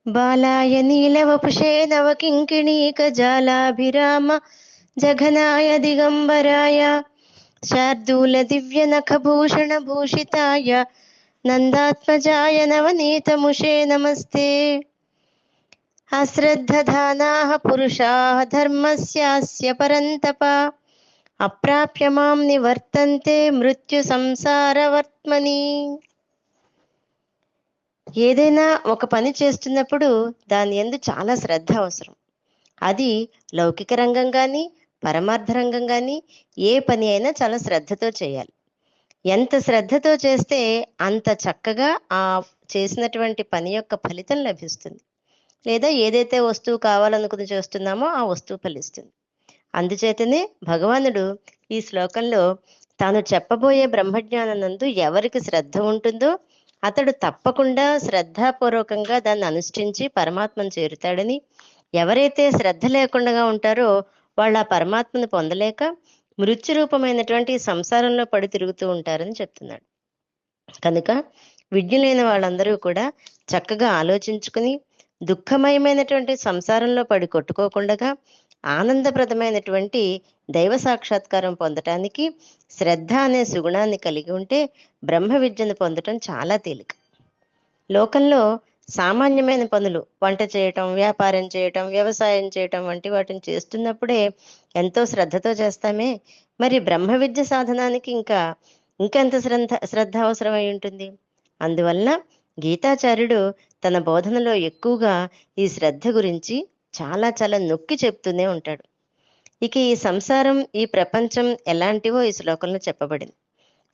బాలాయ నీలవపుషే నవకింకిణీకజాలాభిరామ జఘనాయ దిగంబరాయ శార్దూల దివ్య నఖభూషణ భూషితాయ నందాత్మజాయ నవనీతముషే నమస్తే. అశ్రద్ధధానాః పురుషాః ధర్మస్యాస్య పరంతప అప్రాప్య మాం నివర్తంతే మృత్యు సంసారవర్త్మని. ఏదైనా ఒక పని చేస్తున్నప్పుడు దాని యందు చాలా శ్రద్ధ అవసరం. అది లౌకిక రంగం కానీ పరమార్థ రంగం కానీ ఏ పని అయినా చాలా శ్రద్ధతో చేయాలి. ఎంత శ్రద్ధతో చేస్తే అంత చక్కగా ఆ చేసినటువంటి పని యొక్క ఫలితం లభిస్తుంది. లేదా ఏదైతే వస్తువు కావాలనుకుని చేస్తున్నామో ఆ వస్తువు ఫలిస్తుంది. అందుచేతనే భగవానుడు ఈ శ్లోకంలో తాను చెప్పబోయే బ్రహ్మజ్ఞానం నందు ఎవరికి శ్రద్ధ ఉంటుందో అతడు తప్పకుండా శ్రద్ధాపూర్వకంగా దాన్ని అనుష్ఠించి పరమాత్మను చేరుతాడని, ఎవరైతే శ్రద్ధ లేకుండా ఉంటారో వాళ్ళు ఆ పరమాత్మను పొందలేక మృత్యురూపమైనటువంటి సంసారంలో పడి తిరుగుతూ ఉంటారని చెప్తున్నాడు. కనుక విజ్ఞులైన వాళ్ళందరూ కూడా చక్కగా ఆలోచించుకుని దుఃఖమయమైనటువంటి సంసారంలో పడి కొట్టుకోకుండా ఆనందప్రదమైనటువంటి దైవ సాక్షాత్కారం పొందటానికి శ్రద్ధ అనే సుగుణాన్ని కలిగి ఉంటే బ్రహ్మ విద్యను పొందటం చాలా తేలిక. లోకంలో సామాన్యమైన పనులు, వంట చేయటం, వ్యాపారం చేయటం, వ్యవసాయం చేయటం వంటి వాటిని చేస్తున్నప్పుడే ఎంతో శ్రద్ధతో చేస్తామే, మరి బ్రహ్మ విద్య సాధనానికి ఇంకెంత శ్రద్ధ అవసరమై ఉంటుంది. అందువలన గీతాచార్యుడు తన బోధనలో ఎక్కువగా ఈ శ్రద్ధ గురించి చాలా చాలా నొక్కి చెప్తూనే ఉంటాడు. ఇక ఈ సంసారం, ఈ ప్రపంచం ఎలాంటివో ఈ శ్లోకంలో చెప్పబడింది.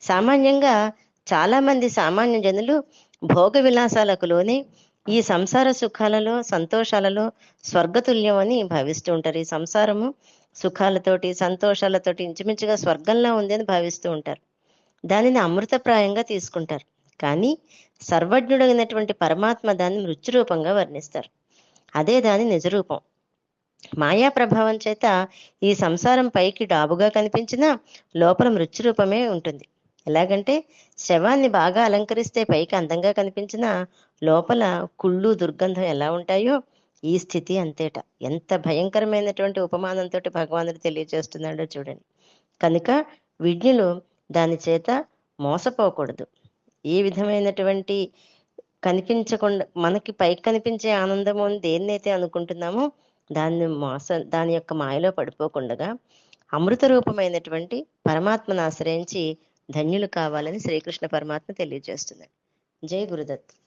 సామాన్యంగా చాలా మంది సామాన్య జనులు భోగ విలాసాలకు లోనే ఈ సంసార సుఖాలలో సంతోషాలలో స్వర్గతుల్యం అని భావిస్తూ ఉంటారు. ఈ సంసారము సుఖాలతోటి సంతోషాలతోటి ఇంచుమించుగా స్వర్గంలా ఉంది అని భావిస్తూ ఉంటారు. దానిని అమృతప్రాయంగా తీసుకుంటారు. కానీ సర్వజ్ఞుడైనటువంటి పరమాత్మ దాన్ని మృత్యురూపంగా వర్ణిస్తారు. అదే దాని నిజరూపం. మాయా ప్రభావం చేత ఈ సంసారం పైకి డాబుగా కనిపించినా లోపల మృత్యురూపమే ఉంటుంది. ఎలాగంటే శవాన్ని బాగా అలంకరిస్తే పైకి అందంగా కనిపించినా లోపల కుళ్ళు దుర్గంధం ఎలా ఉంటాయో ఈ స్థితి అంతేట. ఎంత భయంకరమైనటువంటి ఉపమానంతో భగవానుడు తెలియజేస్తున్నాడో చూడండి. కనుక విజ్ఞులు దాని చేత మోసపోకూడదు. ఏ విధమైనటువంటి కనిపించకుండా మనకి పైకి కనిపించే ఆనందము అని దేన్నైతే అనుకుంటున్నామో దాని యొక్క మాయలో పడిపోకుండా అమృత రూపమైనటువంటి పరమాత్మను ఆశ్రయించి ధన్యులు కావాలని శ్రీకృష్ణ పరమాత్మ తెలియజేస్తున్నాడు. జై గురుదత్.